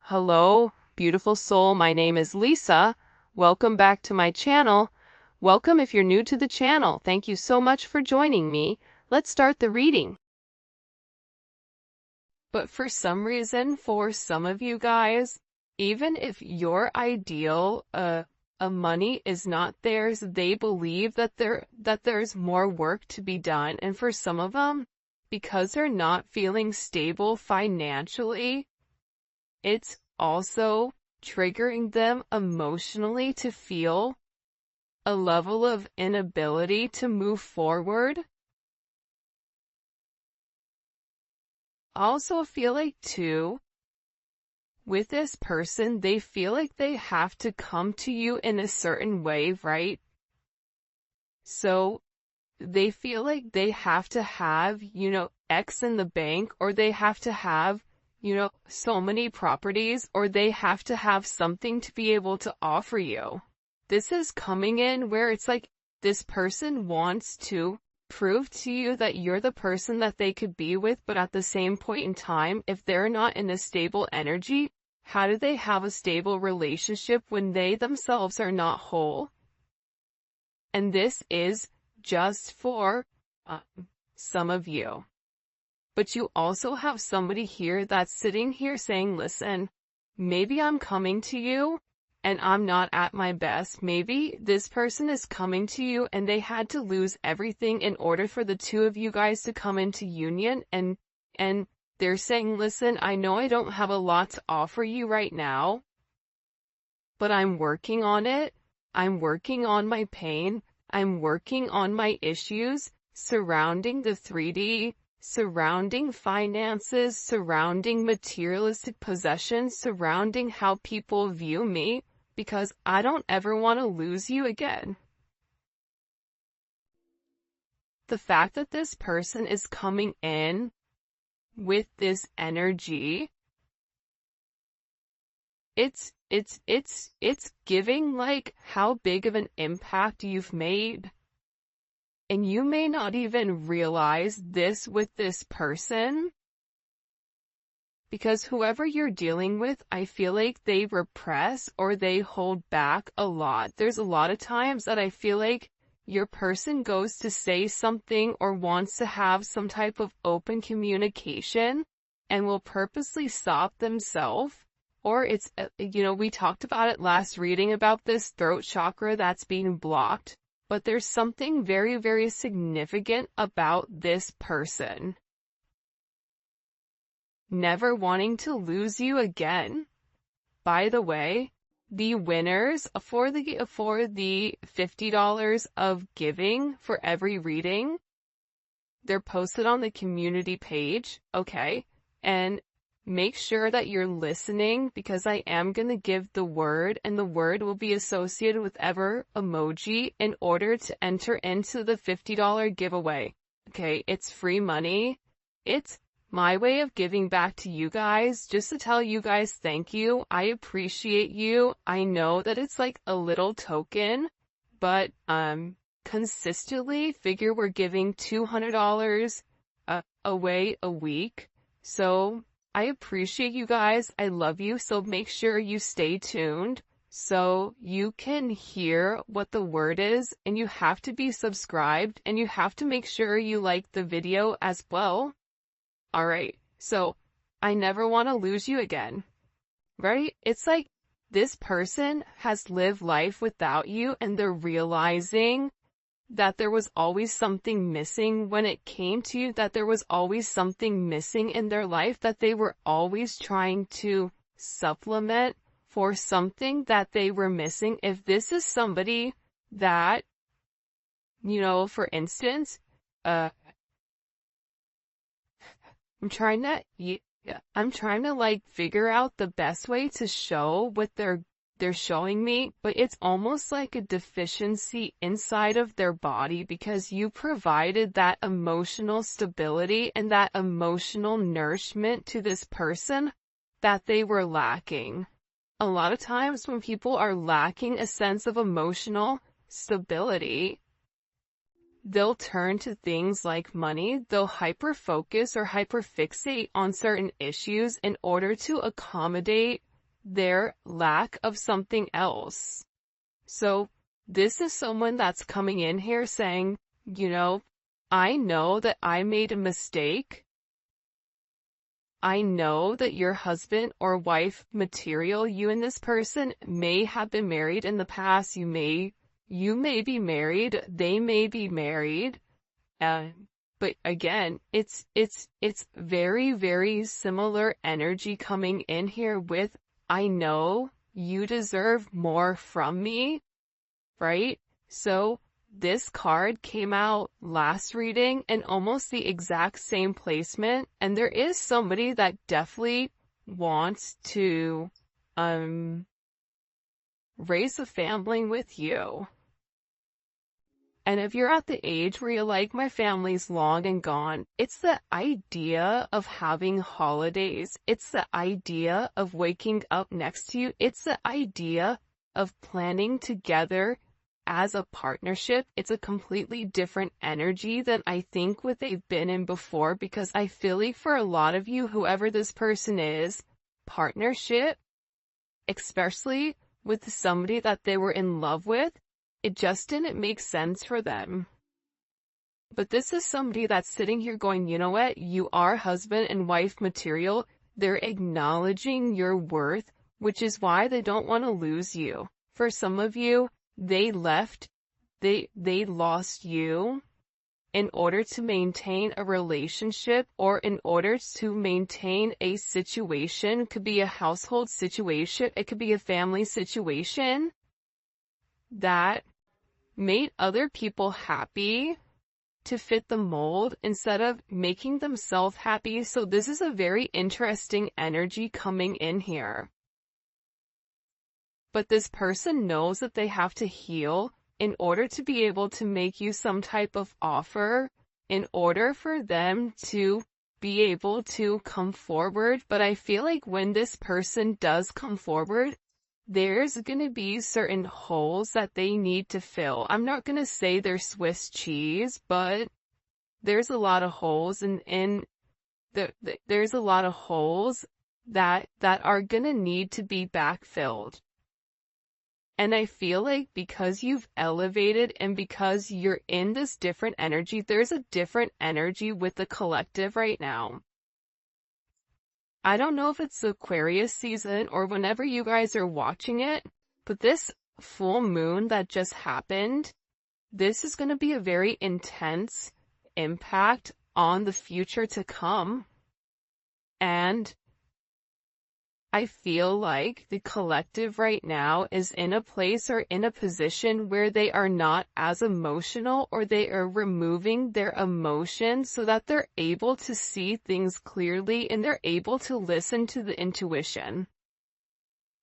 Hello, beautiful soul. My name is Lisa. Welcome back to my channel. Welcome if you're new to the channel. Thank you so much for joining me. Let's start the reading. But for some reason, for some of you guys, even if your ideal money is not theirs, they believe that there's more work to be done. And for some of them, because they're not feeling stable financially, it's also triggering them emotionally to feel a level of inability to move forward. I also feel like too, with this person, they feel like they have to come to you in a certain way, right? So they feel like they have to have, X in the bank, or they have to have, so many properties, or they have to have something to be able to offer you. This is coming in where it's like this person wants to prove to you that you're the person that they could be with, but at the same point in time, if they're not in a stable energy, how do they have a stable relationship when they themselves are not whole? And this is just for some of you. But you also have somebody here that's sitting here saying, listen, maybe I'm coming to you and I'm not at my best. Maybe this person is coming to you and they had to lose everything in order for the two of you guys to come into union. And they're saying, listen, I know I don't have a lot to offer you right now, but I'm working on it. I'm working on my pain. I'm working on my issues surrounding the 3D, surrounding finances, surrounding materialistic possessions, surrounding how people view me, because I don't ever want to lose you again. The fact that this person is coming in with this energy, it's giving like how big of an impact you've made. And you may not even realize this with this person, because whoever you're dealing with, I feel like they repress or they hold back a lot. There's a lot of times that I feel like your person goes to say something or wants to have some type of open communication and will purposely stop themselves. Or it's, we talked about it last reading about this throat chakra that's being blocked. But there's something very, very significant about this person never wanting to lose you again. By the way, the winners for the $50 of giving for every reading, they're posted on the community page, okay? And make sure that you're listening, because I am going to give the word, and the word will be associated with ever emoji in order to enter into the $50 giveaway. Okay, it's free money. It's my way of giving back to you guys, just to tell you guys thank you. I appreciate you. I know that it's like a little token, but consistently figure we're giving $200 away a week. So I appreciate you guys. I love you. So make sure you stay tuned so you can hear what the word is, and you have to be subscribed, and you have to make sure you like the video as well. All right. So I never want to lose you again, right? It's like this person has lived life without you, and they're realizing that there was always something missing when it came to you, that there was always something missing in their life, that they were always trying to supplement for something that they were missing. If this is somebody that, for instance, I'm trying to like figure out the best way to show what they're showing me, but it's almost like a deficiency inside of their body, because you provided that emotional stability and that emotional nourishment to this person that they were lacking. A lot of times when people are lacking a sense of emotional stability, they'll turn to things like money. They'll hyper-focus or hyper-fixate on certain issues in order to accommodate their lack of something else. So this is someone that's coming in here saying, I know that I made a mistake. I know that your husband or wife material, you and this person may have been married in the past. You may be married. They may be married. But again, it's very, very similar energy coming in here with, I know you deserve more from me, right? So this card came out last reading and almost the exact same placement. And there is somebody that definitely wants to, raise a family with you. And if you're at the age where you're like, my family's long and gone, it's the idea of having holidays. It's the idea of waking up next to you. It's the idea of planning together as a partnership. It's a completely different energy than I think what they've been in before, because I feel like for a lot of you, whoever this person is, partnership, especially with somebody that they were in love with, it just didn't make sense for them. But this is somebody that's sitting here going, you know what? You are husband and wife material. They're acknowledging your worth, which is why they don't want to lose you. For some of you, they left, they lost you in order to maintain a relationship or in order to maintain a situation. It could be a household situation. It could be a family situation that made other people happy to fit the mold instead of making themselves happy. So this is a very interesting energy coming in here. But this person knows that they have to heal in order to be able to make you some type of offer, in order for them to be able to come forward. But I feel like when this person does come forward, there's going to be certain holes that they need to fill. I'm not going to say they're Swiss cheese, but there's a lot of holes there's a lot of holes that are going to need to be backfilled. And I feel like because you've elevated and because you're in this different energy, there's a different energy with the collective right now. I don't know if it's Aquarius season or whenever you guys are watching it, but this full moon that just happened, this is going to be a very intense impact on the future to come. And I feel like the collective right now is in a place or in a position where they are not as emotional, or they are removing their emotions so that they're able to see things clearly and they're able to listen to the intuition.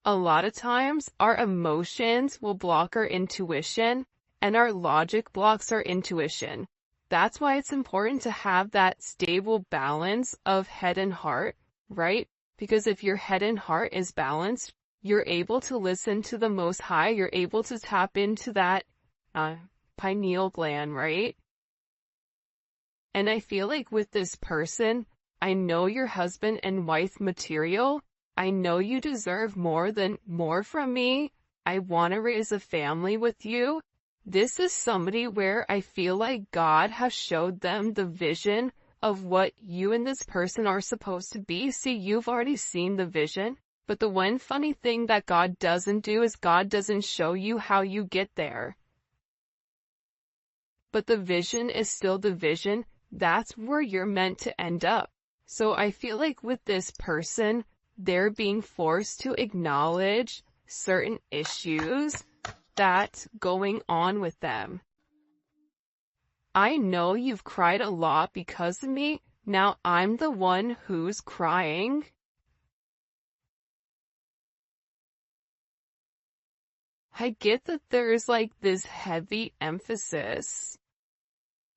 A lot of times our emotions will block our intuition and our logic blocks our intuition. That's why it's important to have that stable balance of head and heart, right? Because if your head and heart is balanced, you're able to listen to the Most High. You're able to tap into that pineal gland, right? And I feel like with this person, I know you're husband and wife material. I know you deserve more from me. I want to raise a family with you. This is somebody where I feel like God has showed them the vision of what you and this person are supposed to be. See, you've already seen the vision, but the one funny thing that God doesn't do is God doesn't show you how you get there. But the vision is still the vision. That's where you're meant to end up. So I feel like with this person, they're being forced to acknowledge certain issues that's going on with them. I know you've cried a lot because of me. Now I'm the one who's crying. I get that there's like this heavy emphasis.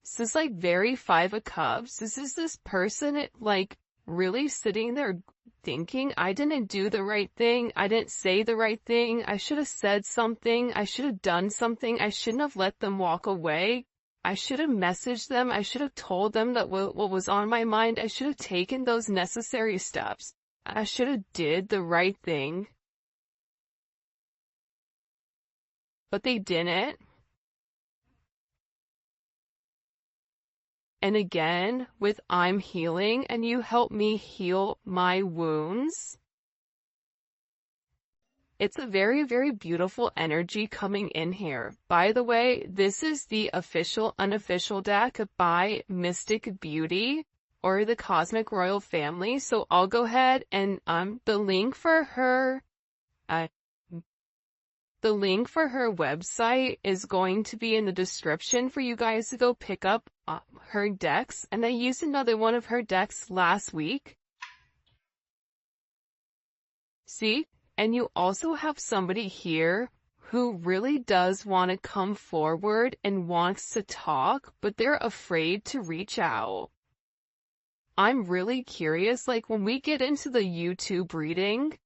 This is like very Five of Cups. This is this person like really sitting there thinking, I didn't do the right thing. I didn't say the right thing. I should have said something. I should have done something. I shouldn't have let them walk away. I should have messaged them. I should have told them that what was on my mind. I should have taken those necessary steps. I should have did the right thing. but they didn't. And again, with I'm healing and you help me heal my wounds. It's a very, very beautiful energy coming in here. By the way, this is the official unofficial deck by Mystic Beauty or the Cosmic Royal Family. So I'll go ahead and the link for her website is going to be in the description for you guys to go pick up her decks. And I used another one of her decks last week. See? And you also have somebody here who really does want to come forward and wants to talk, but they're afraid to reach out. I'm really curious, like when we get into the YouTube reading,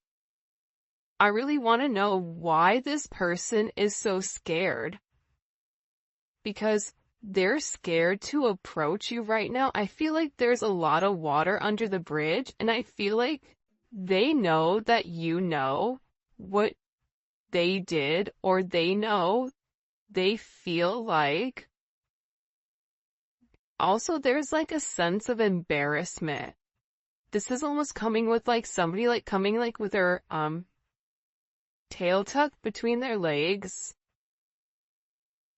I really want to know why this person is so scared. Because they're scared to approach you right now. I feel like there's a lot of water under the bridge, and I feel like they know that you know what they did, or they know, they feel like. Also, there's like a sense of embarrassment. This is almost coming with like somebody like coming like with their tail tucked between their legs.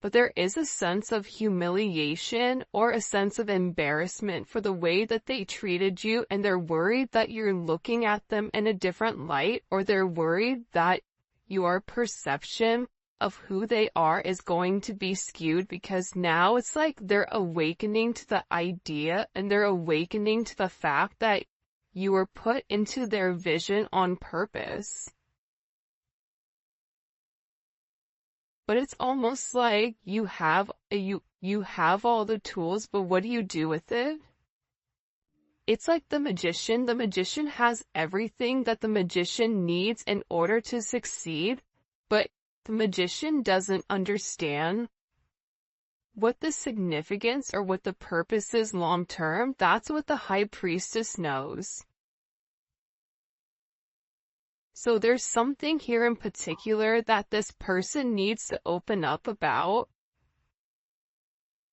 But there is a sense of humiliation or a sense of embarrassment for the way that they treated you, and they're worried that you're looking at them in a different light, or they're worried that your perception of who they are is going to be skewed, because now it's like they're awakening to the idea and they're awakening to the fact that you were put into their vision on purpose. But it's almost like you have all the tools, but what do you do with it? It's like the magician. The magician has everything that the magician needs in order to succeed, but the magician doesn't understand what the significance or what the purpose is long term. That's what the high priestess knows. So there's something here in particular that this person needs to open up about.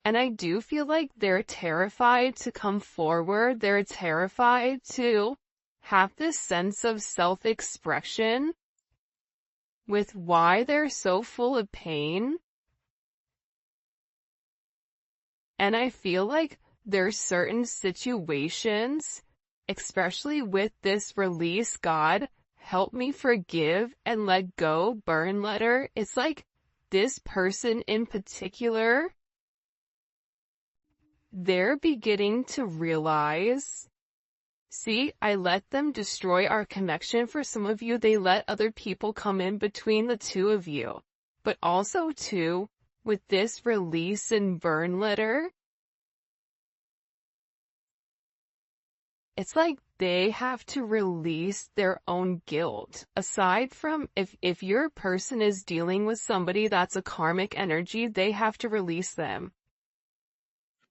And I do feel like they're terrified to come forward. They're terrified to have this sense of self-expression with why they're so full of pain. And I feel like there's certain situations, especially with this release, God, help me forgive and let go burn letter. It's like this person in particular, they're beginning to realize, see, I let them destroy our connection. For some of you, they let other people come in between the two of you. But also too, with this release and burn letter, it's like they have to release their own guilt. Aside from if your person is dealing with somebody that's a karmic energy, they have to release them.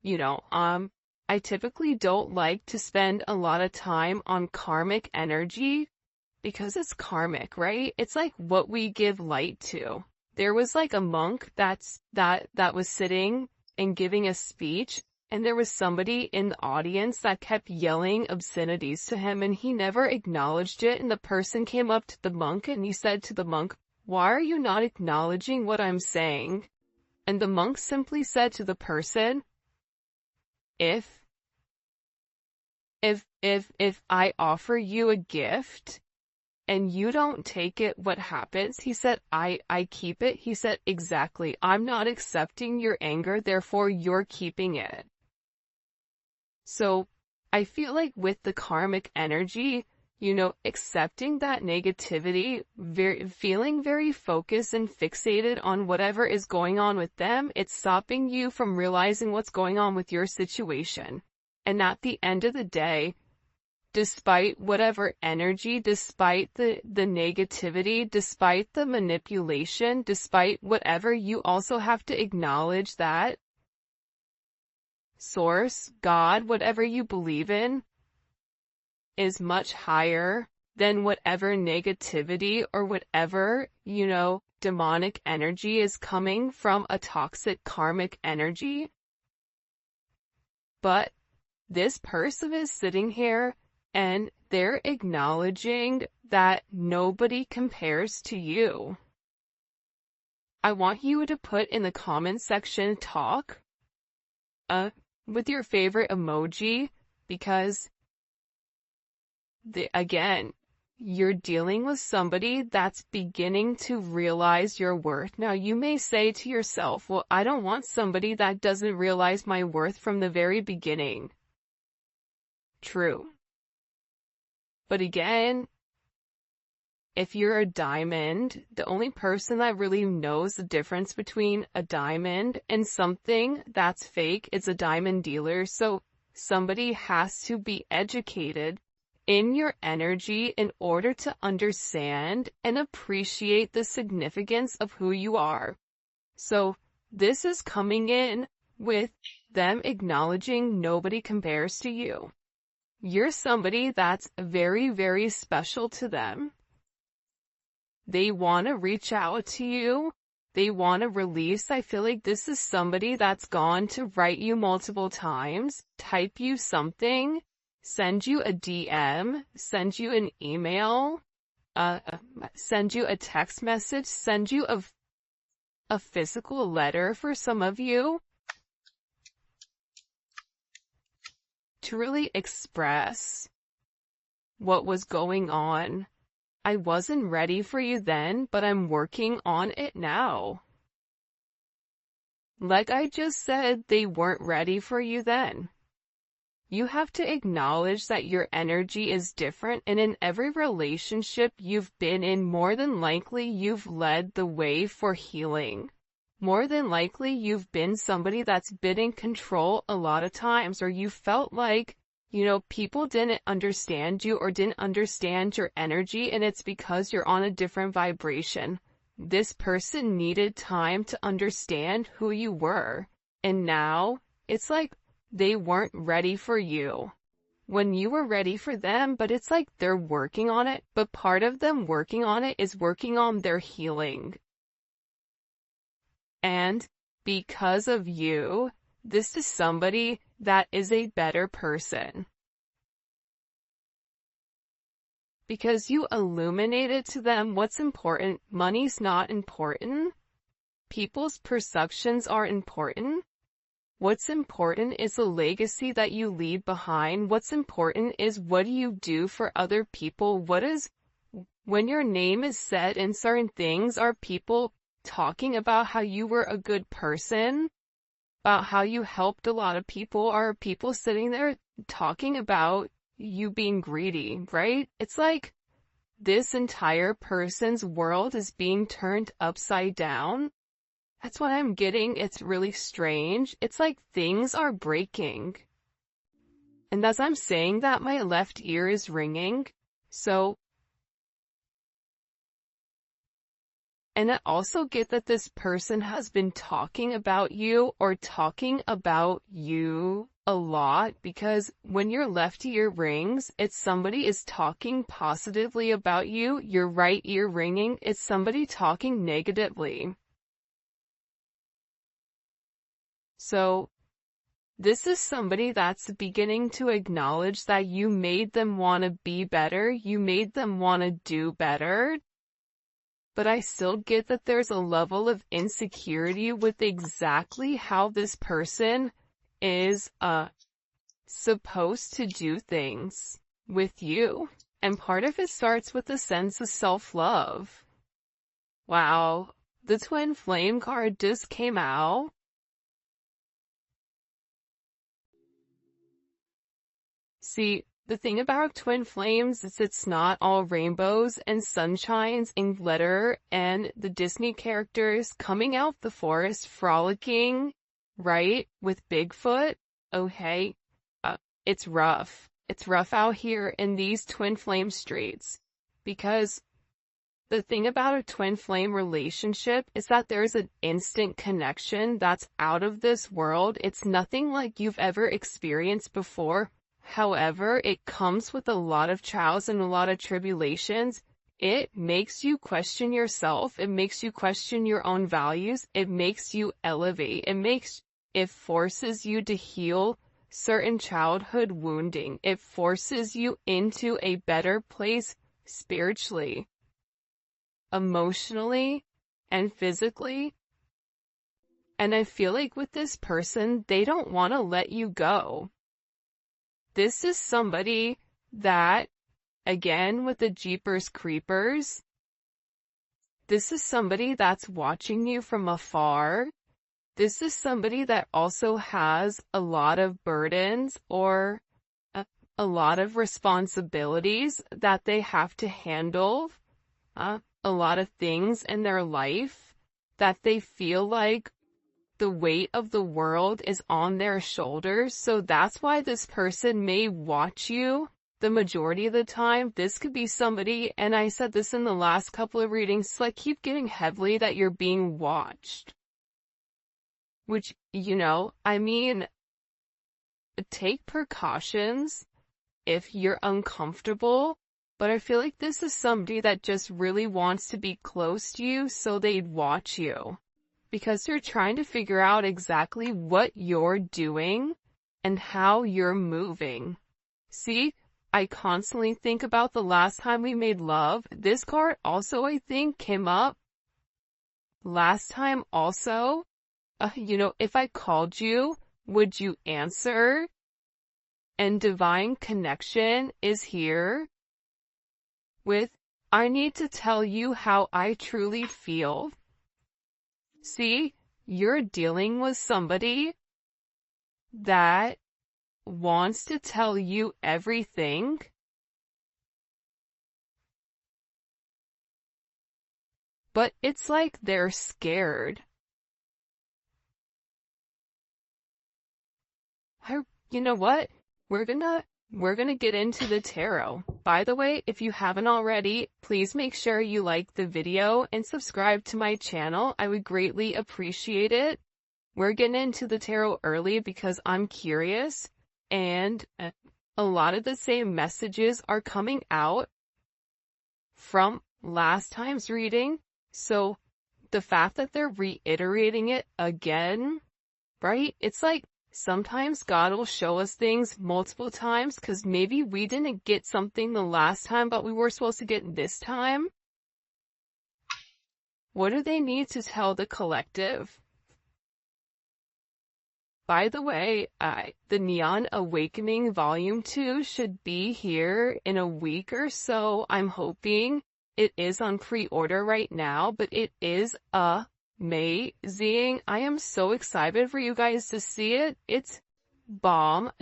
You know, I typically don't like to spend a lot of time on karmic energy because it's karmic, right? It's like what we give light to. There was like a monk that was sitting and giving a speech, and there was somebody in the audience that kept yelling obscenities to him, and he never acknowledged it. And the person came up to the monk and he said to the monk, "Why are you not acknowledging what I'm saying?" And the monk simply said to the person, if I offer you a gift and you don't take it, what happens? He said, I keep it. He said, exactly. I'm not accepting your anger, therefore you're keeping it. So I feel like with the karmic energy, you know, accepting that negativity, feeling very focused and fixated on whatever is going on with them, it's stopping you from realizing what's going on with your situation. And at the end of the day, despite whatever energy, despite the negativity, despite the manipulation, despite whatever, you also have to acknowledge that Source, God, whatever you believe in, is much higher then whatever negativity or whatever, demonic energy is coming from a toxic karmic energy. But this person is sitting here and they're acknowledging that nobody compares to you. I want you to put in the comment section talk with your favorite emoji, because again, you're dealing with somebody that's beginning to realize your worth. Now, you may say to yourself, well, I don't want somebody that doesn't realize my worth from the very beginning. True. But again, if you're a diamond, the only person that really knows the difference between a diamond and something that's fake is a diamond dealer. So somebody has to be educated in your energy in order to understand and appreciate the significance of who you are. So this is coming in with them acknowledging nobody compares to you. You're somebody that's very, very special to them. They want to reach out to you. They want to release. I feel like this is somebody that's gone to write you multiple times, type you something, send you a DM, send you an email, send you a text message, send you a physical letter for some of you, to really express what was going on. I wasn't ready for you then, but I'm working on it now. Like I just said, they weren't ready for you then. You have to acknowledge that your energy is different, and in every relationship you've been in, more than likely you've led the way for healing. More than likely you've been somebody that's been in control a lot of times, or you felt like, people didn't understand you or didn't understand your energy, and it's because you're on a different vibration. This person needed time to understand who you were, and now it's like they weren't ready for you when you were ready for them, but it's like they're working on it. But part of them working on it is working on their healing. And because of you, this is somebody that is a better person. Because you illuminated to them what's important. Money's not important. People's perceptions are important. What's important is the legacy that you leave behind. What's important is what do you do for other people? When your name is said in certain things, are people talking about how you were a good person? About how you helped a lot of people? Are people sitting there talking about you being greedy, right? It's like this entire person's world is being turned upside down. That's what I'm getting. It's really strange. It's like things are breaking. And as I'm saying that, my left ear is ringing. And I also get that this person has been talking about you or talking about you a lot, because when your left ear rings, it's somebody is talking positively about you. Your right ear ringing, it's somebody talking negatively. So this is somebody that's beginning to acknowledge that you made them want to be better. You made them want to do better. But I still get that there's a level of insecurity with exactly how this person is supposed to do things with you. And part of it starts with a sense of self-love. Wow, the twin flame card just came out. See, the thing about twin flames is it's not all rainbows and sunshines and glitter and the Disney characters coming out the forest frolicking, right, with Bigfoot. Okay, it's rough. It's rough out here in these twin flame streets, because the thing about a twin flame relationship is that there's an instant connection that's out of this world. It's nothing like you've ever experienced before. However, it comes with a lot of trials and a lot of tribulations. It makes you question yourself. It makes you question your own values. It makes you elevate. It forces you to heal certain childhood wounding. It forces you into a better place spiritually, emotionally, and physically. And I feel like with this person, they don't want to let you go. This is somebody that, again, with the Jeepers Creepers, this is somebody that's watching you from afar. This is somebody that also has a lot of burdens or a lot of responsibilities that they have to handle, a lot of things in their life that they feel like the weight of the world is on their shoulders. So that's why this person may watch you the majority of the time. This could be somebody, and I said this in the last couple of readings, like keep getting heavily that you're being watched. Which, I mean, take precautions if you're uncomfortable, but I feel like this is somebody that just really wants to be close to you, so they'd watch you. Because they're trying to figure out exactly what you're doing and how you're moving. See, I constantly think about the last time we made love. This card also, I think, came up last time also. If I called you, would you answer? And divine connection is here with, I need to tell you how I truly feel. See, you're dealing with somebody that wants to tell you everything, but it's like they're scared. You know what? We're gonna get into the tarot. By the way, if you haven't already, please make sure you like the video and subscribe to my channel. I would greatly appreciate it. We're getting into the tarot early because I'm curious, and a lot of the same messages are coming out from last time's reading. So the fact that they're reiterating it again, right? It's like sometimes God will show us things multiple times because maybe we didn't get something the last time, but we were supposed to get this time. What do they need to tell the collective? By the way, the Neon Awakening Volume 2 should be here in a week or so, I'm hoping. It is on pre-order right now, but it is amazing. I am so excited for you guys to see it. It's bomb.com,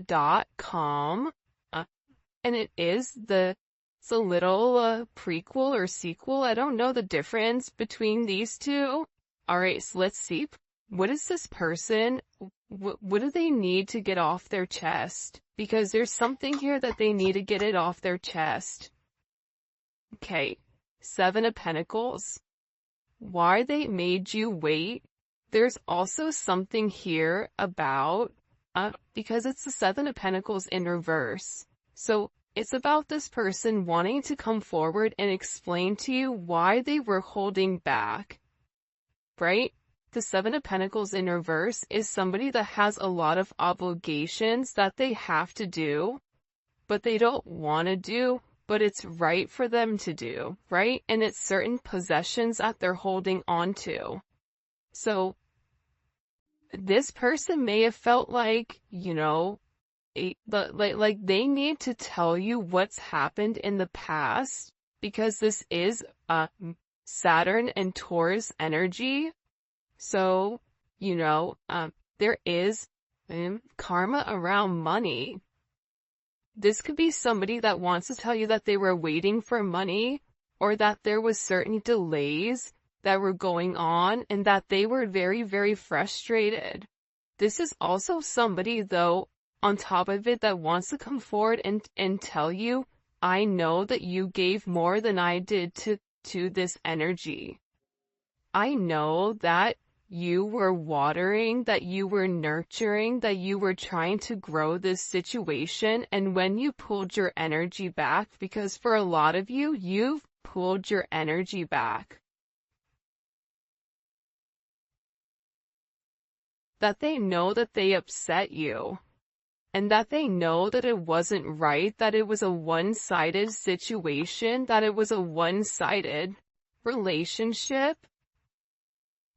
and it's a little prequel or sequel. I don't know the difference between these two. Alright, so let's see. What is this person? What do they need to get off their chest? Because there's something here that they need to get it off their chest. Okay, 7 of Pentacles. Why they made you wait? There's also something here about, because it's the 7 of Pentacles in reverse. So it's about this person wanting to come forward and explain to you why they were holding back, right? The 7 of Pentacles in reverse is somebody that has a lot of obligations that they have to do, but they don't want to do, but it's right for them to do, right? And it's certain possessions that they're holding on to. So this person may have felt like, like they need to tell you what's happened in the past, because this is Saturn and Taurus energy. So, there is karma around money. This could be somebody that wants to tell you that they were waiting for money, or that there was certain delays that were going on and that they were very, very frustrated. This is also somebody, though, on top of it, that wants to come forward and tell you, I know that you gave more than I did to this energy. I know that you were watering, that you were nurturing, that you were trying to grow this situation, and when you pulled your energy back, because for a lot of you, you've pulled your energy back, that they know that they upset you, and that they know that it wasn't right, that it was a one-sided situation, that it was a one-sided relationship,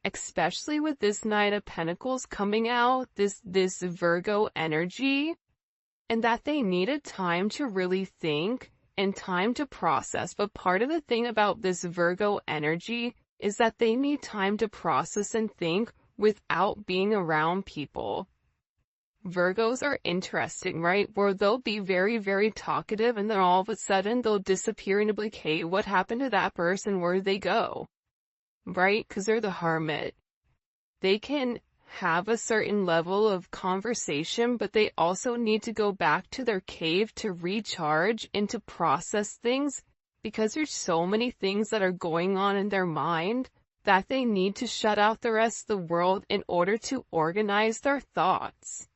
especially with this Knight of Pentacles coming out, this Virgo energy, and that they needed time to really think and time to process. But part of the thing about this Virgo energy is that they need time to process and think without being around people. Virgos are interesting, right? Where they'll be very, very talkative, and then all of a sudden they'll disappear and be like, hey, what happened to that person? Where'd they go? Right? Because they're the hermit. They can have a certain level of conversation, but they also need to go back to their cave to recharge and to process things, because there's so many things that are going on in their mind that they need to shut out the rest of the world in order to organize their thoughts.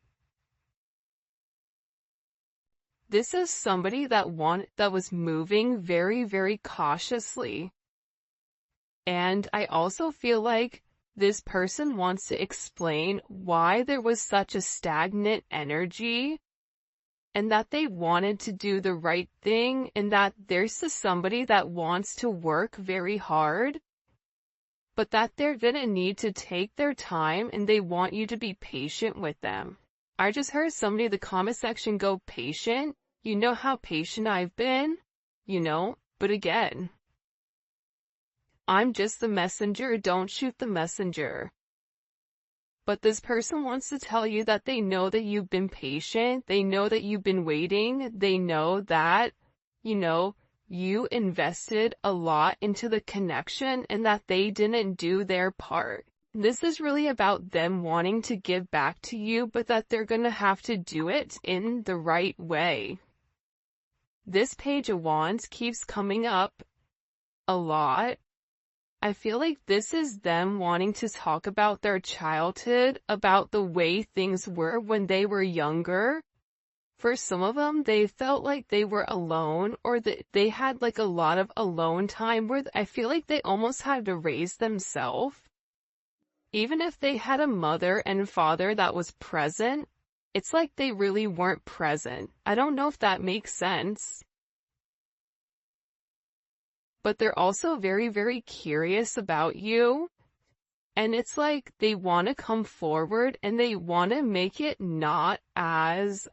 This is somebody that was moving very, very cautiously. And I also feel like this person wants to explain why there was such a stagnant energy, and that they wanted to do the right thing, and that there's somebody that wants to work very hard, but that they're gonna need to take their time, and they want you to be patient with them. I just heard somebody in the comment section go, patient? You know how patient I've been? But again, I'm just the messenger, don't shoot the messenger. But this person wants to tell you that they know that you've been patient, they know that you've been waiting, they know that, you invested a lot into the connection and that they didn't do their part. This is really about them wanting to give back to you, but that they're gonna have to do it in the right way. This Page of Wands keeps coming up a lot. I feel like this is them wanting to talk about their childhood, about the way things were when they were younger. For some of them, they felt like they were alone, or that they had like a lot of alone time where I feel like they almost had to raise themselves. Even if they had a mother and father that was present, it's like they really weren't present. I don't know if that makes sense. But they're also very, very curious about you. And it's like they want to come forward and they want to make it not as,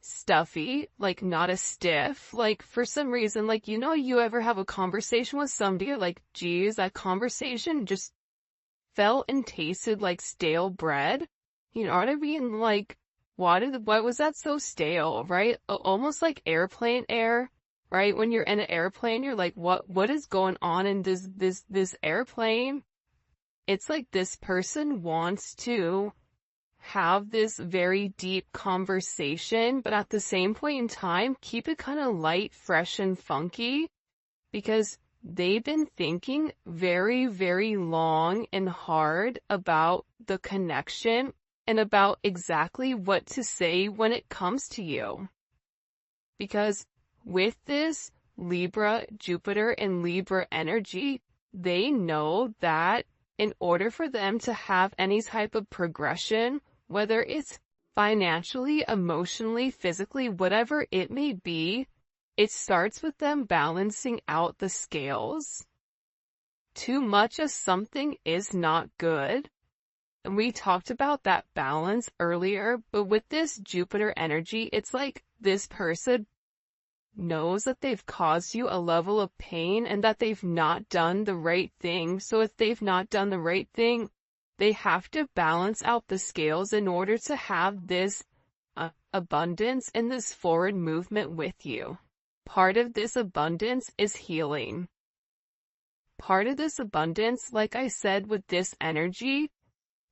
stuffy, like not as stiff. Like for some reason, like, you ever have a conversation with somebody, you're like, geez, that conversation just felt and tasted like stale bread. You know what I mean? Like, why was that so stale, right? Almost like airplane air. Right? When you're in an airplane, you're like, what is going on in this airplane? It's like this person wants to have this very deep conversation, but at the same point in time, keep it kind of light, fresh, and funky, because they've been thinking very, very long and hard about the connection and about exactly what to say when it comes to you. Because with this Libra, Jupiter, and Libra energy, they know that in order for them to have any type of progression, whether it's financially, emotionally, physically, whatever it may be, it starts with them balancing out the scales. Too much of something is not good. And we talked about that balance earlier, but with this Jupiter energy, it's like this person knows that they've caused you a level of pain and that they've not done the right thing. So if they've not done the right thing, they have to balance out the scales in order to have this abundance and this forward movement with you. Part of this abundance is healing. Part of this abundance, like I said, with this energy,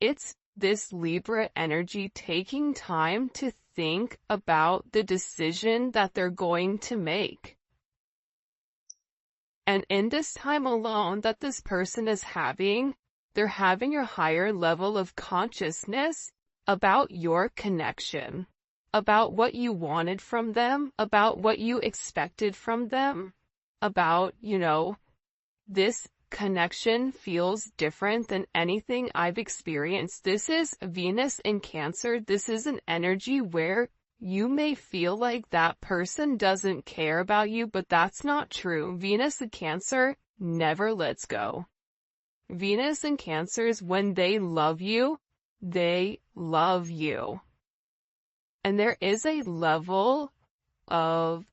it's this Libra energy taking time to think about the decision that they're going to make. And in this time alone that this person is having, they're having a higher level of consciousness about your connection, about what you wanted from them, about what you expected from them, about, this connection feels different than anything I've experienced. This is Venus in Cancer. This is an energy where you may feel like that person doesn't care about you, but that's not true. Venus in Cancer never lets go. Venus in Cancers, when they love you, they love you. And there is a level of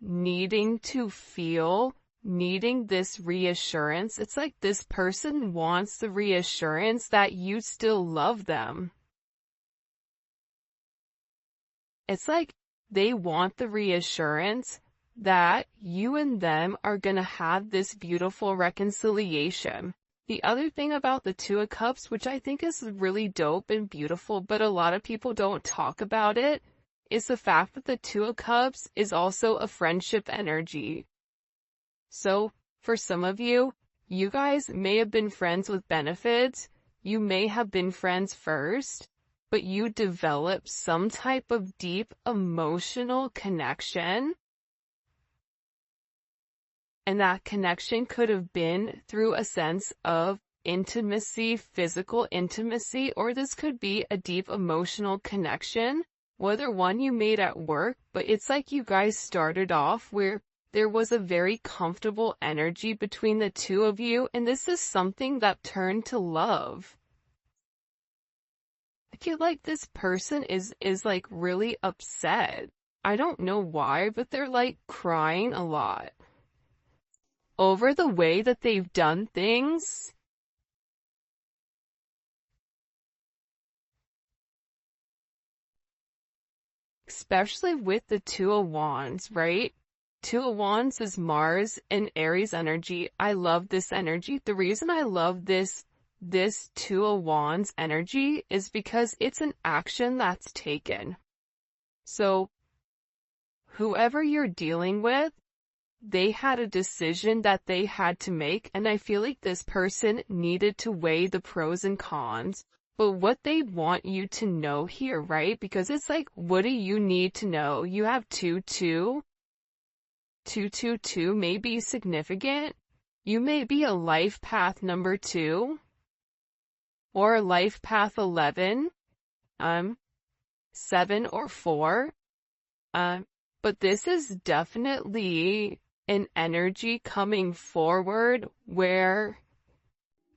needing to feel, needing this reassurance. It's like this person wants the reassurance that you still love them. It's like they want the reassurance that you and them are going to have this beautiful reconciliation. The other thing about the Two of Cups, which I think is really dope and beautiful, but a lot of people don't talk about it, is the fact that the Two of Cups is also a friendship energy. So, for some of you, you guys may have been friends with benefits, you may have been friends first, but you develop some type of deep emotional connection. And that connection could have been through a sense of intimacy, physical intimacy, or this could be a deep emotional connection, whether one you made at work, but it's like you guys started off where there was a very comfortable energy between the two of you, and this is something that turned to love. I feel like this person is like really upset. I don't know why, but they're like crying a lot over the way that they've done things. Especially with the Two of Wands, right? Two of Wands is Mars and Aries energy. I love this energy. The reason I love this Two of Wands energy is because it's an action that's taken. So, whoever you're dealing with, they had a decision that they had to make, and I feel like this person needed to weigh the pros and cons. But what they want you to know here, right? Because it's like, what do you need to know? You have 2-2. 2-2-2 may be significant. You may be a life path number 2. Or life path 11. 7 or 4. But this is definitely an energy coming forward where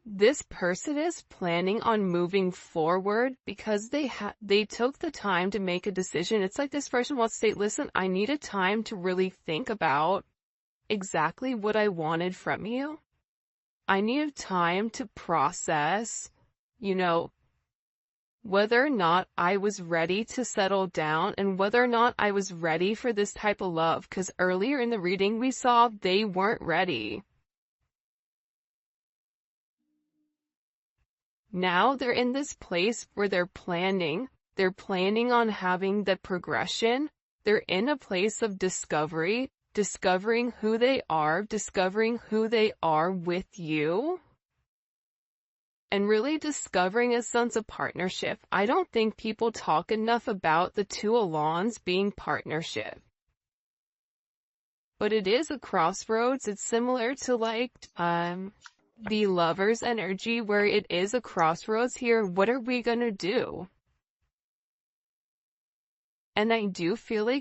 this person is planning on moving forward because they took the time to make a decision. It's like this person wants to say, listen, I needed time to really think about exactly what I wanted from you. I needed time to process, whether or not I was ready to settle down and whether or not I was ready for this type of love. Because earlier in the reading we saw they weren't ready. Now they're in this place where they're planning on having the progression. They're in a place of discovery, discovering who they are with you, and really discovering a sense of partnership. I don't think people talk enough about the Two of Wands being partnership. But it is a crossroads. It's similar to the Lover's energy, where it is a crossroads here. What are we gonna do? And I do feel like